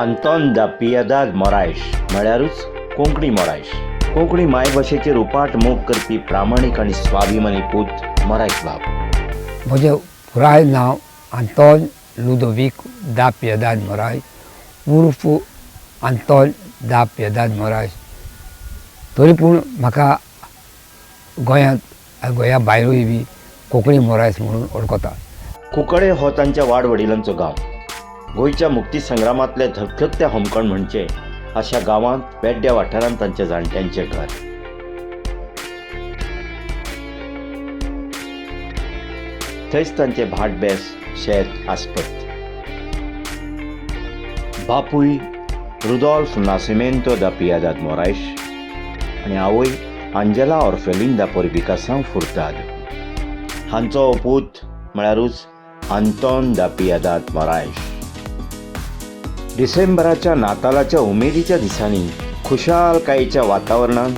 आंतोन दा पियेदाद मोरायश म्हळ्यारूच कोंकणी मोरायश. कोंकणी मायभाशेचेर उपाट मोग करपी प्रामाणीक आनी स्वाभिमानी पूत मोरायश बाब. म्हजें पुराय नांव आंतोन लुदोवीक दा पियेदाद मोरायश उर्फ आंतोन दा पियेदाद मोरायश. तरी पूण म्हाका गोंया भायरूय बी कोंकणी मोरायश म्हणून वळखता. कुंकळे हो तांच्या वाडवडिलांचो गांव. गोंयच्या मुक्ती संग्रामांतले धगधगत्या होमखण म्हणजे अशा गांवांत पेड्ड्या वाठारांत तांच्या जाणट्यांचें घर. थंयच तांचे भाटबेस शेत आसपत. बापूय रुदोल्फ नासिमेंतो दा पियेदाद मोरायश आनी आवय आंजेला ऑर्फेलिन दा पोर्बिकासांव फुर्ताद. हांचो पूत म्हळ्यारूच आंतोन दा पियेदाद मोरायश. डिसेंबराच्या नातालाच्या उमेदीच्या दिसांनी खुशालकायेच्या वातावरणांत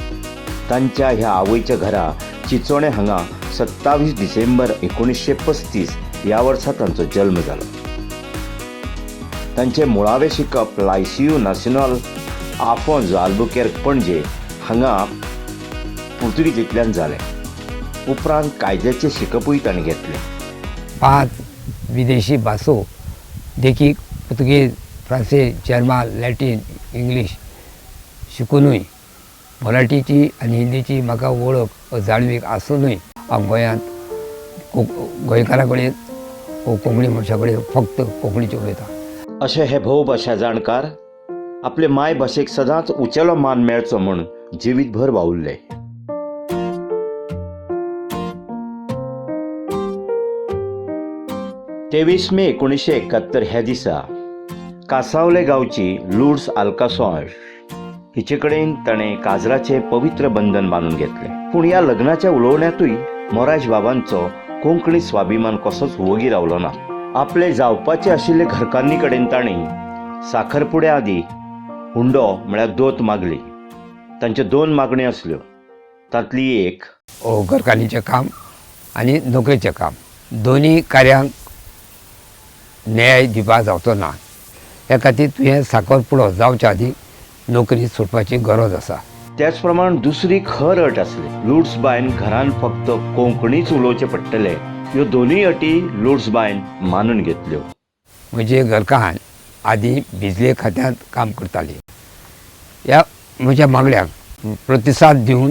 तांच्या ह्या आवयच्या घरा चिंचोणे हांगा 27 डिसेंबर 1935 ह्या वर्सा तांचो जल्म जालो. तांचे मुळावे शिकप लायसियो नॅशनल आफोंज आल्बुकेर्क पणजे हांगा पुर्तुगीजींतल्यान जालें. उपरांत कायद्याचें शिकपूय ताणें घेतलें. 5 विदेशी भासो देखीक पुर्तुगेज, फ्रांसीस, जर्मन, लॅटीन, इंग्लीश शिकूनय मराठीची आनी हिंदीची म्हाका वळख जाणवीक आसूनय हांव गोंयांत गोंयकारा कडेन कोंकणी मनशा कडेन फक्त कोंकणीच उलयता. अशे हे भोवभाशा जाणकार आपले मायभाशेक सदांच उंचेलो मान मेळचो म्हूण जिवीतभर वावुरले. तेवीस मे 1971 ह्या दिसा कासावले गांवची लुड्स आल्कासॉन्ज हिचे कडेन ताणें काजराचें पवित्र बंधन बांदून घेतलें. पूण ह्या लग्नाच्या उलोवण्यांतूय मोरायश बाबांचो कोंकणी स्वाभिमान कसोच वगी रावलो ना. आपले जावपाचे आशिल्ले घरकान्नी कडेन ताणें साखरपुड्या आदीं हुंडो म्हळ्यार दोत मागली. तांच्यो 2 मागण्यो आसल्यो. तांतली एक घरकान्नीचें काम आनी नोकरेचें काम. दोनी कार्यांक न्याय दिवपा जावचो ना. ह्या खातीर तुवें साखरपुडो जावच्या आदीं नोकरी सोडपाची गरज आसा. त्याच प्रमाण दुसरी खर अट आसली. लुड्स बायन घरान फक्त कोंकणीच उलोवचें पडटलें. ह्यो दोनूय अटी लुड्स बायन मानून घेतल्यो. म्हजे घरकान्न आदीं बिजले खात्यांत काम करताली. ह्या म्हज्या मागण्याक प्रतिसाद दिवन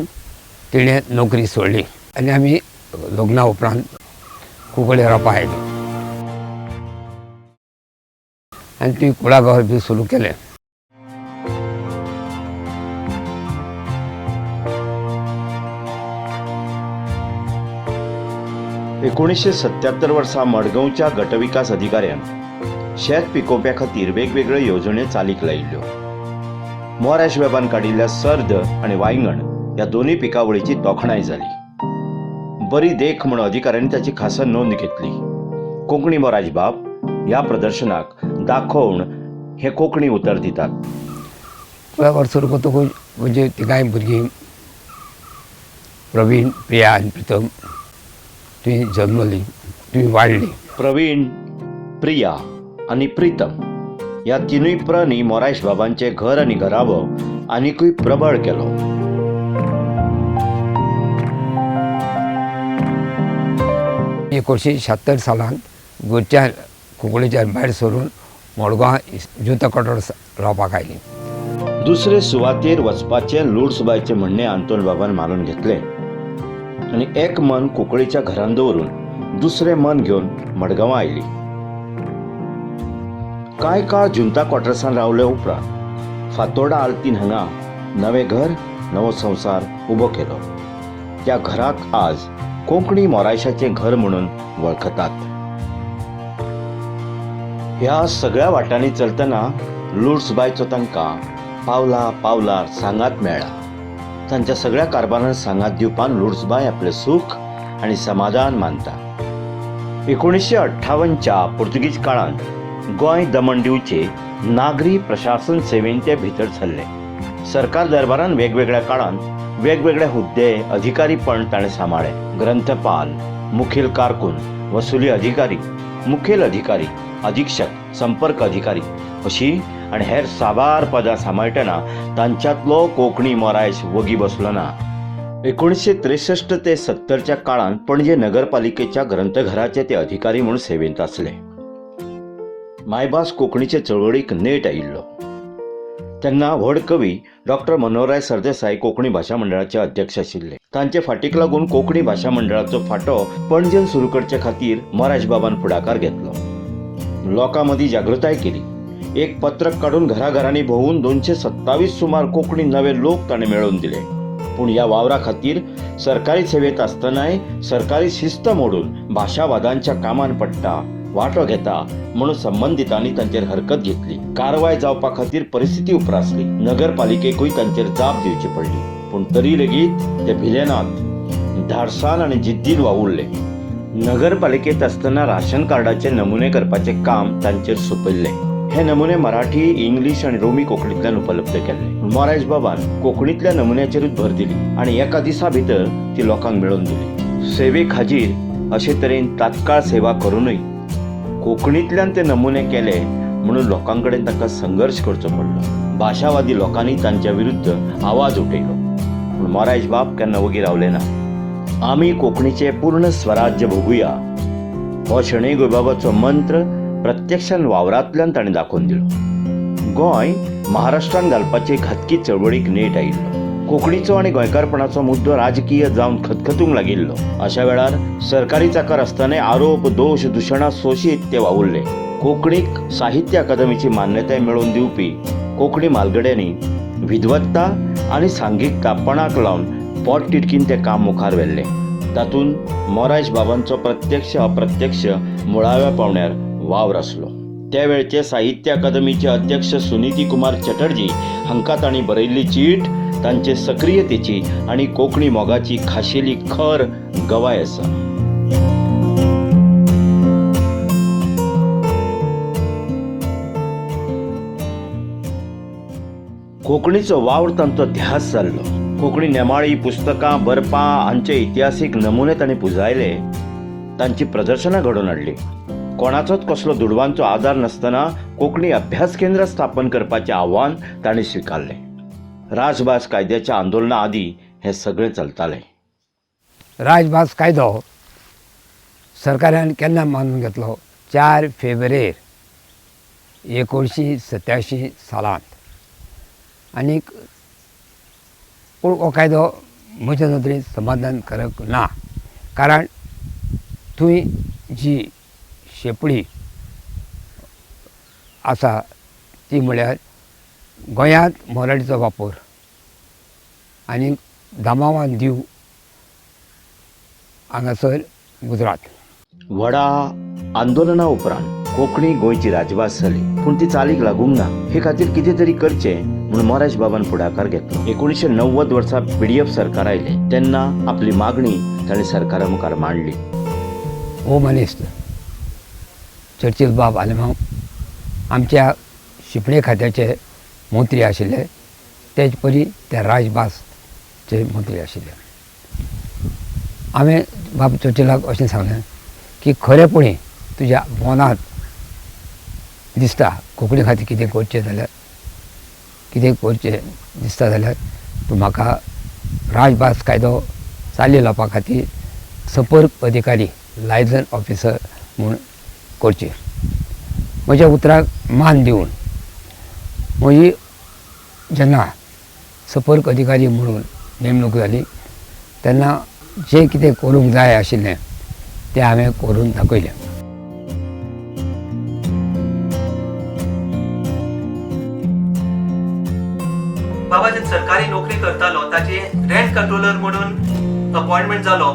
तिणें नोकरी सोडली आनी आमी लग्ना उपरांत कुंकळे रावपाक आयली आनी ती कुळागर बी सुरू केलें. एकोणीसशे 77 वर्सा मडगांवच्या गटविकास अधिकाऱ्यान शेत पिकोवप्या खातीर वेगवेगळ्यो येवजण्यो चालीक लायिल्ल्यो. मोरायश बाबान काडिल्ल्या सर्द आनी वांयगण ह्या दोनूय पिकावळीची तोखणाय जाली. बरी देख म्हूण अधिकाऱ्यांनी ताची खासा नोंद घेतली. कोंकणी मोरायश बाब ह्या प्रदर्शनाक दाखोवन हे कोंकणी उतर दितात. कुळागर सुरू करतकूच म्हणजे तिगांय भुरगीं प्रवीण, प्रिया आनी प्रितम तुवें जल्मली, तुवें वाडली. प्रवीण, प्रिया आनी प्रितम ह्या तिनूय प्राणी मोरायश बाबांचे घर आनी घराबो आनिकूय प्रबळ केलो. एकोणशे 76 सालांत गोंयच्या कोंकणीच्या भायर सरून मडगांव जुंता कॉटर रावपाक आयली. दुसरे सुवातेर वचपाचें लुड्स बायचें म्हणणें आंतोन बाबान मानून घेतलें आनी एक मन कुंकळीच्या घरांत दवरून दुसरें मन घेवन मडगांवां आयली. कांय काळ जुंता क्वॉर्टर्सांत रावले उपरांत फातोर्डा आल्तीन हांगा नवें घर, नवो संवसार उबो केलो. त्या घराक आज कोंकणी मोरायशाचें घर म्हणून वळखतात. ह्या सगळ्या वाटांनी चलतना लुड्स बायचो तांकां पावला पावलार सांगात मेळ्ळा. तांच्या सगळ्या कारभारांत सांगात दिवपान लुड्स बाय आपलें सूख आनी समाधान मानता. 1958च्या पुर्तुगीज काळांत गोंय दमन दिवचे नागरी प्रशासन सेवेन ते भितर सरले. सरकार दरबारान वेगवेगळ्या काळांत वेगवेगळे हुद्दे अधिकारीपण ताणें सांबाळ्ळे. ग्रंथपाल, मुखेल कारकून, वसुली अधिकारी, मुखेल अधिकारी, अधीक्षक, संपर्क अधिकारी अशी आनी हेर साबार पदां सांबाळटना तांच्यांतलो कोंकणी मोरायश वगी बसलो ना. 1963 ते 70च्या काळांत पणजे नगरपालिकेच्या ग्रंथघराचे ते अधिकारी म्हणून सेवेंत आसले. मायभास कोंकणीचे चळवळीक नेट आयिल्लो. तेन्ना व्हड कवी डॉक्टर मनोहरराय सरदेसाय कोंकणी भाशा मंडळाचे अध्यक्ष आशिल्ले. तांचे फाटीक लागून कोंकणी भाशा मंडळाचो फांटो पणजेन सुरू करचे खातीर मोरायश बाबान फुडाकार घेतलो. लोकां मदीं जागृताय केली. एक पत्रक काडून घराघरांनी भोंवून 227 सुमार कोंकणी नवे लोक ताणें मेळोवन दिले. पूण ह्या वावरा खातीर सरकारी सेवेत आसतनाय सरकारी शिस्त मोडून भाशावादांच्या कामान पडटा, वांटो घेता म्हणून संबंधितांनी तांचेर हरकत घेतली. कारवाय जावपा खातीर परिस्थिती उप्रासली. नगरपालिकेकूय तांचेर जाप दिवची पडली. पूण तरी लेगीत ते भिलेनात. धाडसान आनी जिद्दीन वावुरले. नगरपालिकेत आसतना राशन कार्डाचे नमुने करपाचे काम तांचेर सोंपयल्ले. हे नमुने मराठी, इंग्लीश आनी रोमी कोंकणींतल्यान उपलब्ध केल्ले. मोरायश बाबान कोंकणींतल्या नमुन्याचेरूच भर दिली आनी एका दिसा भितर ती लोकांक मेळोवन दिली. सेवेक हाजीर अशे तरेन तात्काळ सेवा करूनय कोंकणींतल्यान ते नमुने केले म्हणून लोकां कडेन ताका संघर्श करचो पडलो. भाशावादी लोकांनी तांच्या विरुद्ध आवाज उठयलो. पूण मोरायश बाब केन्ना वगी रावले ना. आमी कोंकणीचे पूर्ण स्वराज्य भोगुया हो शणै गोंयबाबाचो मंत्र प्रत्यक्षान वावरांतल्यान ताणें दाखोवन दिलो. गोंय महाराष्ट्रान घालपाचे घातकी चळवळीक नेट आयिल्लो. कोंकणीचो आनी गोंयकारपणाचो मुद्दो राजकीय जावन खतखतूंक लागिल्लो. अशा वेळार सरकारी चाकर आसतनाय आरोप, दोश, दुशणां सोशीत ते वावुरले. कोंकणीक साहित्य अकादमीची मान्यताय मेळोवन दिवपी कोंकणी म्हालगड्यांनी विद्वत्ता आनी सांघिकता पणाक लावन पोट तिडकीन तें काम मुखार व्हेल्लें. तातूंत मोरायश बाबांचो प्रत्यक्ष अप्रत्यक्ष मुळाव्या पावण्यार वावर आसलो. त्या वेळचे साहित्य अकादमीचे अध्यक्ष सुनीती कुमार चटर्जी हांकां तांणी बरयल्ली चीट तांचे सक्रियतेची आनी कोंकणी मोगाची खाशेली खर गवाय आसा. कोंकणीचो वावर तांचो ध्यास जाल्लो. कोंकणी नेमाळी, पुस्तकां, बरपां हांचे इतिहासीक नमुने तांणी पुंजायले. तांची प्रदर्शनां घडोवन हाडली. कोणाचोच कसलो दुडवांचो आदार नासतना कोंकणी अभ्यास केंद्र स्थापन करपाचें आव्हान ताणें स्विकारलें. राजभास कायद्याच्या आंदोलना आदीं हें सगळें चलतालें. राजभास कायदो सरकारान केन्ना मानून घेतलो? 4 फेब्रेर 1987 सालांत. आनीक पूण हो कायदो म्हज्या नदरेन समाधानकारक ना. कारण थंय जी शेपडी आसा ती म्हळ्यार गोंयांत मराठीचो वापर आनी दामावान दीव हांगासर गुजरात. व्हडा आंदोलना उपरांत कोंकणी गोंयची राजभास जाली. पूण ती चालीक लागूंक ना. हे खातीर कितें तरी करचें म्हूण मोरायश बाबान फुडाकार घेतलो. 1990 वर्सा PDF सरकार आयले. तेन्ना आपली मागणी ताणें सरकारा मुखार मांडली. होम मिनिस्टर चर्चिल बाब आलेमांव आमच्या शिपणे खात्याचे मंत्री आशिल्ले. तेच परी ते राजभासचे मंत्री आशिल्ले. हांवें बाब चर्चिलाक अशें सांगलें की खरेपणी तुज्या मनांत दिसता कोंकणी खातीर कितें करचें जाल्यार दिसता जाल्यार तूं म्हाका राजभास कायदो चाली लावपा खातीर संपर्क अधिकारी लायझन ऑफिसर म्हूण करचें. म्हज्या उतराक मान दिवन म्हजी जेन्ना संपर्क अधिकारी म्हणून नेमणूक जाली तेन्ना जें कितें करूंक जाय आशिल्लें तें हांवें करून दाखयलें. बाबा जे सरकारी नोकरी करतालो ताची रेंट कंट्रोलर म्हणून अपॉइंटमेंट जालो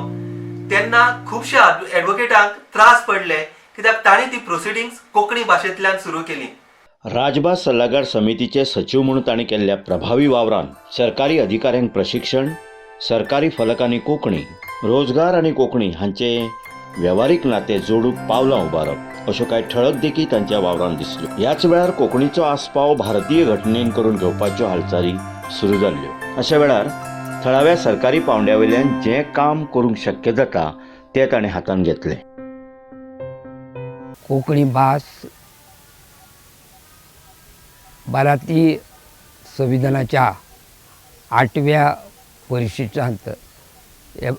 तेन्ना खुबश्या एडवोकेटांक त्रास पडले कित्याक तांणी ती प्रोसिडींग्स कोंकणी भाशेंतल्यान सुरू केली. राजभास सल्लागार समितीचे सचिव म्हणून ताणें केल्ल्या प्रभावी वावरान सरकारी अधिकाऱ्यांक प्रशिक्षण, सरकारी फलकांनी कोंकणी, रोजगार आनी कोंकणी हांचे वेव्हारीक नाते जोडूंक पावलां उबारप अश्यो कांय ठळक देखी तांच्या वावरान दिसल्यो. ह्याच वेळार कोंकणीचो आस्पाव भारतीय घटनेन करून घेवपाच्यो हालचाली सुरू जाल्ल्यो. अशा वेळार थळाव्या सरकारी पावंड्या वयल्यान जें काम करूंक शक्य जाता तें ताणें हातांत घेतलें. कोंकणी भास भारतीय संविधानाच्या 8व्या परिशिश्टांत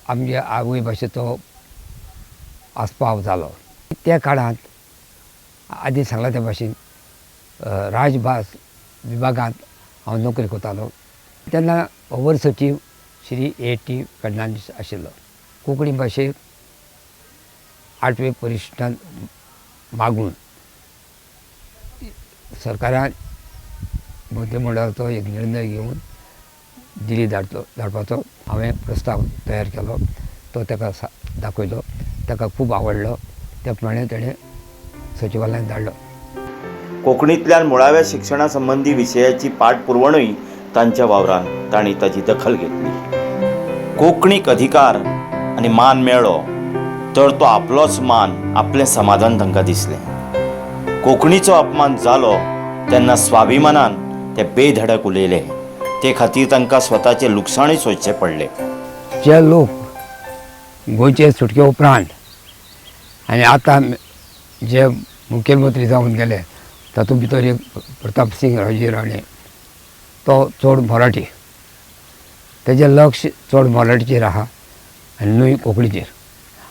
आमच्या आवय भाशेचो आस्पाव जालो. त्या काळात आदी सांगला त्या भाशेन राजभास विभागांत हांव नोकरी करतालो. तेन्ना अवर सचीव श्री A.T. फर्नांडीस आशिल्लो. कोंकणी भाशेक 8वे परिशिश्टांत मागून सरकारान मंत्रिमंडळाचो एक निर्णय घेवन दिल्ली धाडपाचो हांवें प्रस्ताव तयार केलो. तो ताका दाखयलो. ताका खूब आवडलो. त्या प्रमाणे ताणें सचिवालयात धाडलो. कोंकणींतल्यान मुळाव्या शिक्षणा संबंधी विशयाची पाठपुरवणूय तांच्या वावरांत तांणी ताची दखल घेतली. कोंकणीक अधिकार आनी मान मेळ्ळो तर तो आपलोच मान आपलें समाधान तांकां दिसलें. कोंकणीचो अपमान जालो तेन्ना स्वाभिमानान ते बेधडक उलयले. ते खातीर तांकां स्वताचें लुकसाणूय सोंसचें पडलें. जे लोक गोंयचे सुटके उपरांत आनी आतां जे मुखेलमंत्री जावन गेले तातूंत भितर एक प्रताप सिंग रावजी राणे तो चड मराठी. तेजें लक्ष चड मराठीचेर आहा आनी न्हय कोंकणीचेर.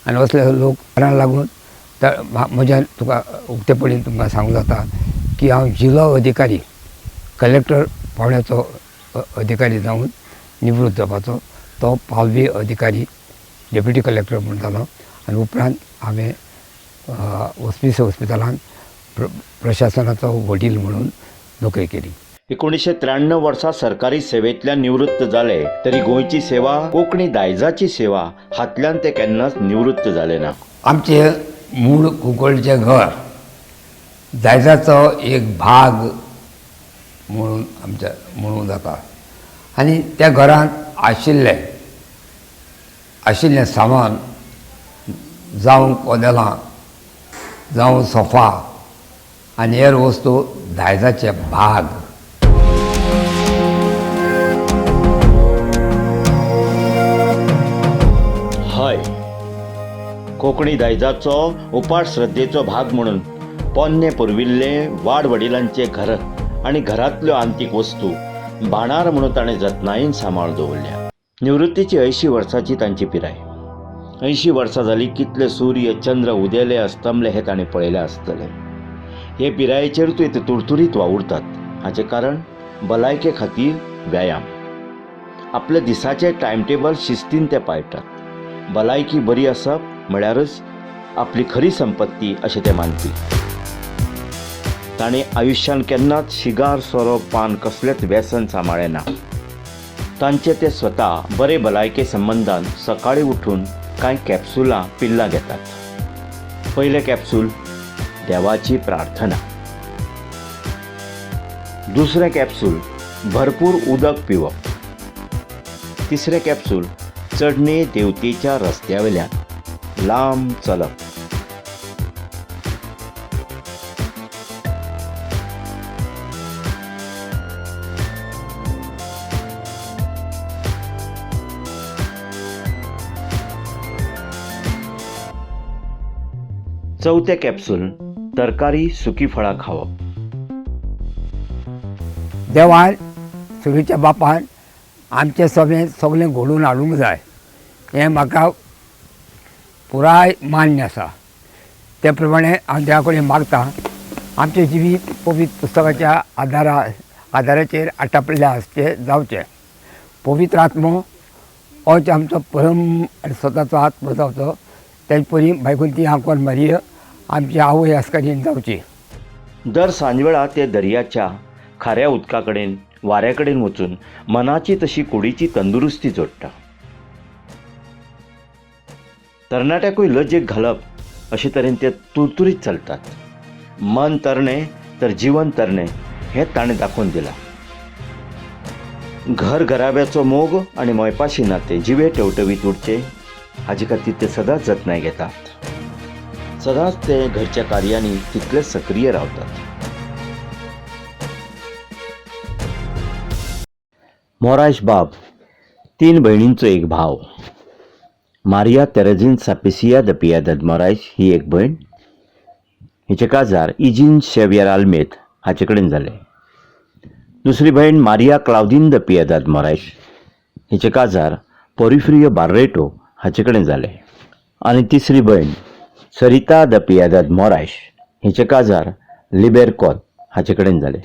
आनी असले लोक लागून म्हज्या तुका उक्तेपणीन तुमकां सांगूं जाता की हांव जिल्लो अधिकारी कलेक्टर पावण्याचो अधिकारी जावन निवृत्त जावपाचो तो 5वी अधिकारी डेप्युटी कलेक्टर म्हूण जालो. आनी उपरांत हांवें हॉस्पिस हॉस्पिटलांत प्रशासनाचो वडील म्हणून नोकरी केली. 1993 वर्सा सरकारी सेवेंतल्यान निवृत्त जाले तरी गोंयची सेवा कोंकणी दायजाची सेवा हातल्यान ते केन्नाच निवृत्त जाले ना. आमचे मूळ कुंकळचें घर दायजाचो एक भाग म्हणून आमच्या म्हणून जाता. आनी त्या घरांत आशिल्लें सामान जावं कोदेलां जावं सोफा आनी हेर वस्तू दायजाचे भाग. हय, कोंकणी दायजाचो उपाट श्रद्धेचो भाग म्हणून पोन्ने पुरविल्ले वाड वडिलांचे घर आनी घरांतल्यो आंतीक वस्तू बाणार म्हणून ताणें जतनायेन सांबाळून दवरल्या. निवृत्तीची 80 वर्सांची तांची पिराय. 80 वर्सां जालीं कितले सूर्य चंद्र उदेले अस्तमले हे ताणें पळयले आसतले. हे पिरायेचेरूच ते तुरतुरीत वावुरतात. हाचें कारण भलायके खातीर व्यायाम. आपले दिसाचे टायम टेबल शिस्तीन ते पाळटात. भलायकी बरी आसप म्हळ्यारच आपली खरी संपत्ती अशें ते मानपी. ताणें आयुश्यान केन्नाच शिगार सोरो पान कसलेंच व्यसन सांबाळ्ळें ना. तांचे ते स्वता बरे भलायके संबंदान सकाळीं उठून कांय कॅप्सुलां पिल्लां घेतात. पयले कॅप्सूल देवाची प्रार्थना. दुसरें कॅप्सूल भरपूर उदक पिवप. तिसरें कॅप्सूल चडणे देवतेच्या रस्त्यावेल्यान लांब चलप. चौथे कॅप्सूल तरकारी सुकी फळां खावप. देवान सुरीच्या बापान आमचें सगळें घडोवन हाडूंक जाय हें म्हाका पुराय मान्य आसा. ते प्रमाणे हांव देवा कडेन मागतां आमचें जिवीत पवित्र पुस्तकाच्या आदाराचेर आटापलेलें आसचें जावचें. पवित्र आत्मो होच आमचो परम आनी स्वताचो आत्मो जावचो. तेज परी भायकुंती हांकोन मारिय आमची आवय आसकारीन जावची. दर सांजवेळा ते दर्याच्या खाऱ्या उदका कडेन वाऱ्या कडेन वचून मनाची तशी कुडीची तंदुरुस्ती जोडटा. तरणाट्याकूय लजेक घालप अशे तरेन ते तुरतुरीत चलतात. मन तरणे तर जीवन तरणे हें ताणें दाखोवन दिलां. घर घराब्याचो मोग आनी मोयपाशी नाते जिवे टवटवीत उरचे हाजे खातीर ते सदांच जतनाय घेतात. सदांच ते घरच्या कार्यांनी तितले सक्रीय रावतात. मोराश बाब 3 भयणींचो एक भाव. मारिया तेरेझीन सापेसिया द पियादद मोराश ही एक भयण. हिचे काजार इजीन शेवियर आल्मेद हाचे कडेन जाले. दुसरी बहीण मारिया क्लाउदिन द पिएदाद मोरायश हिचे काजार पोरिफ्रियो बार्रेटो हाचे कडेन जाले आनी तिसरी भयण सरिता द पिएदाद मोरायश हिचे काजार लिबेरकोत हाचे कडेन जाले.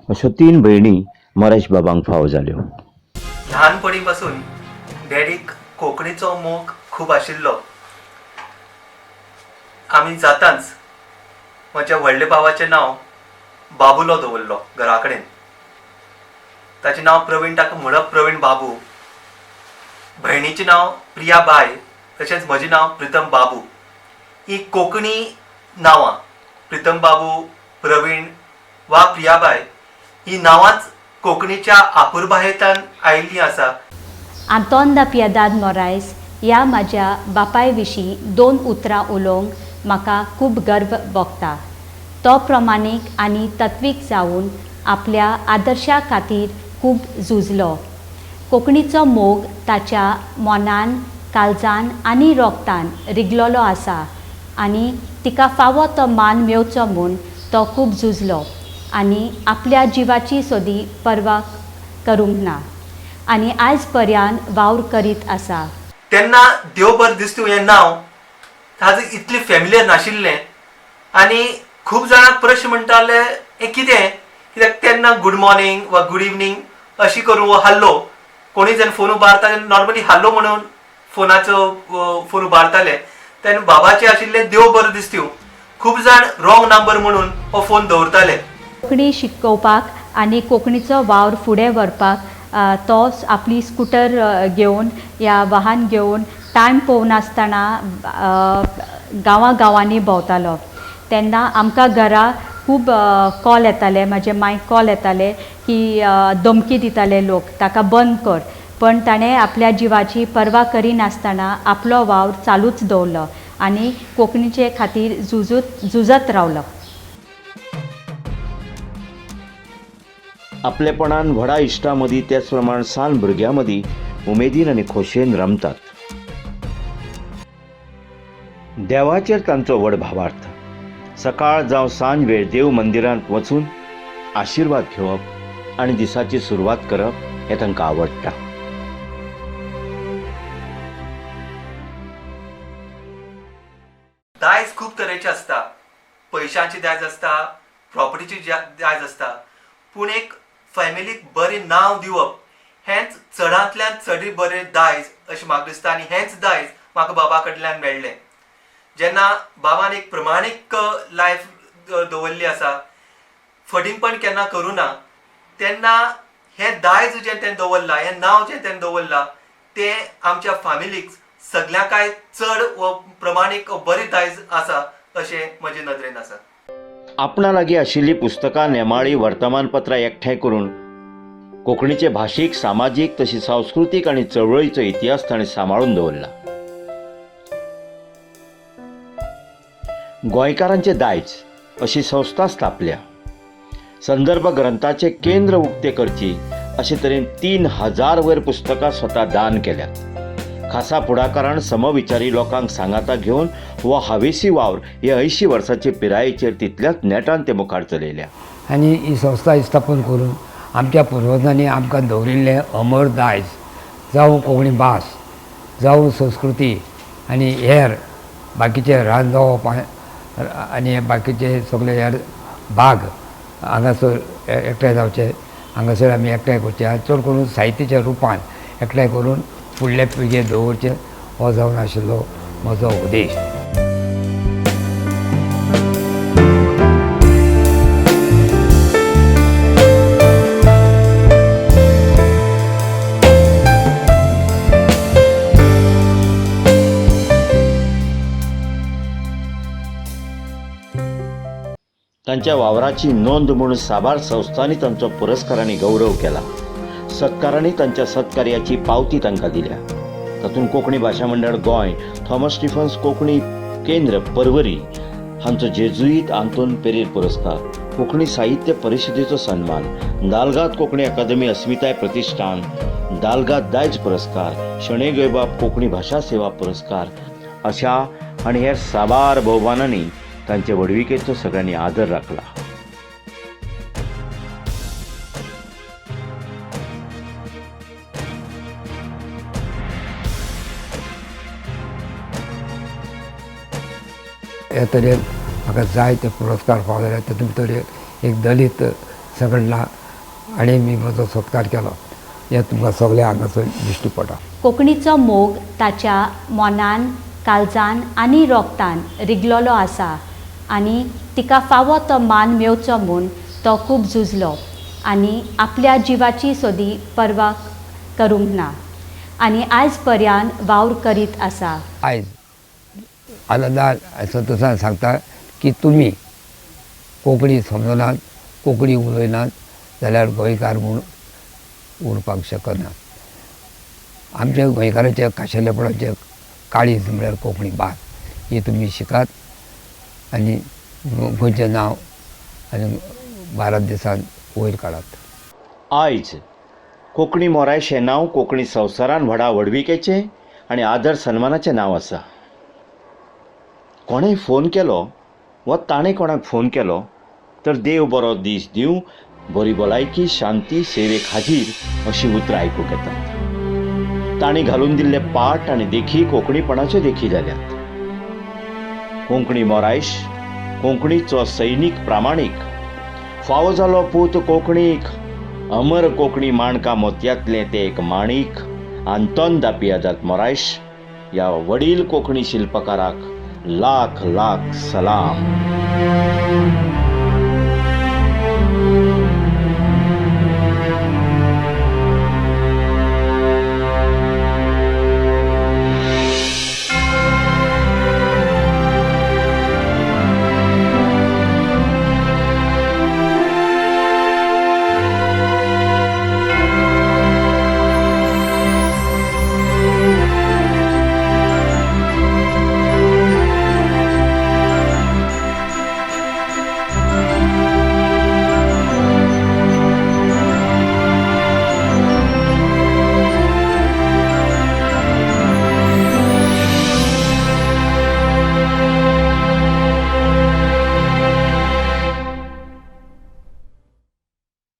अश्यो 3 भयणी मोरायश बाबांक फावो जाल्यो. ल्हानपणी पासून डॅडीक कोंकणीचो मोग खूब आशिल्लो. आमी जाताच म्हज्या व्हडले भावाचें नांव बाबुलो दवरलो घरा कडेन. ताचें नांव प्रवीण, ताका म्हणप प्रवीण बाबू. भयणीचें नांव प्रिया बाय, तशेंच म्हजें नांव प्रितम बाबू. ही कोंकणी नांवां प्रितम बाबू, प्रवीण वा प्रियाबाय ही नांवांच कोंकणीच्या आपुरबायेंतल्यान आयिल्लीं आसा. आंतोन दा पिएदाद मोरायस ह्या म्हाज्या बापाय विशीं 2 उतरां उलोवंक म्हाका खूब गर्व भोगता. तो प्रमाणीक आनी तत्वीक जावन आपल्या आदर्शा खातीर खूब झुजलो. कोंकणीचो मोग ताच्या मनान, काळजान आनी रोगतान रिगलोलो आसा आनी तिका फावो तो मान मेवचो म्हूण तो खूब झुजलो आनी आपल्या जिवाची सोदी पर्वा करूंक ना आनी आयज पर्यान वावर करीत आसा. तेन्ना देव बरें दिसता हें नांव ताजें इतलें फॅमिलियर नाशिल्लें आनी खूब जाणांक प्रश्न म्हणटाले हें कितें, कित्याक तेन्ना गूड मॉर्निंग वा गूड इवनिंग अशी करून वो हल्लो कोणी जर फोन उबारता नॉर्मली हल्लो म्हणून फोन उबारताले. तेन्ना बाबाचें आशिल्लें देव बरें दिसता. खूब जाण रॉंग नंबर म्हणून हो फोन दवरताले. कोंकणी शिकोवपाक आनी कोंकणीचो वावर फुडें व्हरपाक तो आपली स्कूटर घेवन या वाहन घेवन टायम पोवनासतना गांवांनी भोंवतालो. तेन्ना आमकां घरा खूब कॉल येताले, म्हाजे मांयक कॉल येताले की धमकी दिताले लोक ताका बंद कर. पण ताणें आपल्या जिवाची पर्वा करिनासतना आपलो वावर चालूच दवरलो आनी कोंकणीचे खातीर झुजत रावलो. आपलेपणान व्हडा इश्टां मदीं त्याच प्रमाण सान भुरग्यां मदीं उमेदीन आनी खोशयेन रमतात. देवाचेर तांचो व्हड भावार्थ. सकाळ जावं सांज वेळ देव मंदिरांत वचून आशिर्वाद घेवप आनी दिसाची सुरवात करप हें तांकां आवडटा. दायज खूब तरेचे आसता. पयशांची दायज आसता, प्रॉपर्टीची दायज आसता. पूण एक फॅमिलीक बरें नांव दिवप हेंच चडांतल्यान चड बरें दायज अशें म्हाका दिसता आनी हेंच दायज म्हाका बाबा कडल्यान मेळ्ळें. जेन्ना बाबान एक प्रमाणीक लायफ दवरली आसा, फटिंगपण केन्ना करूं ना, तेन्ना हें दायज जें तें दवरलां, हें नांव जें तें दवरलां तें आमच्या फॅमिलीक सगळ्यांकाय चड व प्रमाणीक बरें दायज आसा अशें म्हजे नदरेन आसा. आपणा लागीं आशिल्लीं पुस्तकां, नेमाळी, वर्तमानपत्रां एकठांय करून कोंकणीचे भाशीक, सामाजीक तशी सांस्कृतीक आनी चळवळीचो इतिहास ताणें सांबाळून दवरला. गोंयकारांचे दायज अशी संस्था स्थापल्या. संदर्भ ग्रंथाचे केंद्र उक्ते करची अशे तरेन 3000 वयर पुस्तकां स्वता दान केल्यात. खासा फुडाकारान समविचारी लोकांक सांगाता घेवन हो हावेसी वावर हे 80 वर्सांचे पिरायेचेर तितल्याच नेटान ते मुखार चलयल्या. आनी ही संस्था स्थापन करून आमच्या पुर्वजांनी आमकां दवरिल्ले अमर दायज जावं कोंकणी भास जावं संस्कृती आनी हेर बाकीचे रांदप आनी बाकीचे सगळे हेर भाग हांगासर एकठांय जावचे, हांगासर आमी एकठांय करचे, चड करून साहित्याच्या रुपान एकठांय करून फुडले पिळगेक दवरचे हो जावन आशिल्लो म्हजो उद्देश. तांच्या वावराची नोंद म्हणून साबार संस्थांनी तांचो पुरस्कारांनी गौरव केला. सत्कारांनी तांच्या सत्कार्याची पावती तांकां दिल्या. तातूंत कोंकणी भाशा मंडळ गोंय, थॉमस स्टिफन्स कोंकणी केंद्र पर्वरी हांचो जेजुईत आंतोन पेरेर पुरस्कार, कोंकणी साहित्य परिशदेचो सन्मान, दालगाद कोंकणी अकादमी अस्मिताय प्रतिश्ठान, दालगाद दायज पुरस्कार, शणै गोंयबाब कोंकणी भाशा सेवा पुरस्कार अशा आनी हेर साबार भोवमानांनी तांचे वडविकेचो सगळ्यांनी आदर राखला. हे तरेन म्हाका जाय ते पुरस्कार पावले. तातूंत भितर एक दलीत संघटना आनी मी म्हजो सत्कार केलो हें तुमकां सगळ्या हांगासर दिश्टी पडटा. कोंकणीचो मोग ताच्या मनान, काळजान आनी रोगतान रिगलोलो आसा आनी तिका फावो तो मान मेवचो म्हूण तो खूब झुजलो आनी आपल्या जिवाची सोदी पर्वा करूंक ना आनी आयज पर्यान वावर करीत आसा. आयज आनंदान संतोशान सांगता की तुमी कोंकणी समजनात, कोंकणी उलयनात जाल्यार गोंयकार म्हूण उरपाक शकना. आमच्या गोंयकाराच्या खाशेलेपणाचें काळीज म्हळ्यार कोंकणी भास ही तुमी शिकात आनी गोंयचें नांव आनी भारत देशांत वयर काडात. आयज कोंकणी मोरायश हें नांव कोंकणी संवसारान व्हडा व्हडविकेचें आनी आदर सन्मानाचें नांव आसा. कोणेंय फोन केलो वा ताणें कोणाक फोन केलो तर देव बरो दीस दिवं, बरी भलायकी, शांती, सेवेक हाजीर अशीं उतरां आयकूंक येतात. तांणी घालून दिल्ले पाट आनी देखी कोंकणीपणाच्यो देखी जाल्यात. कोंकणी मोरायश, कोंकणीचो सैनीक प्रामाणीक, फावो जालो पूत कोंकणीक, अमर कोंकणी माणका मोतयांतलें तें एक माणीक, आंतोन दापियादाद मोरायश ह्या वडील कोंकणी शिल्पकाराक लाख लाख सलाम.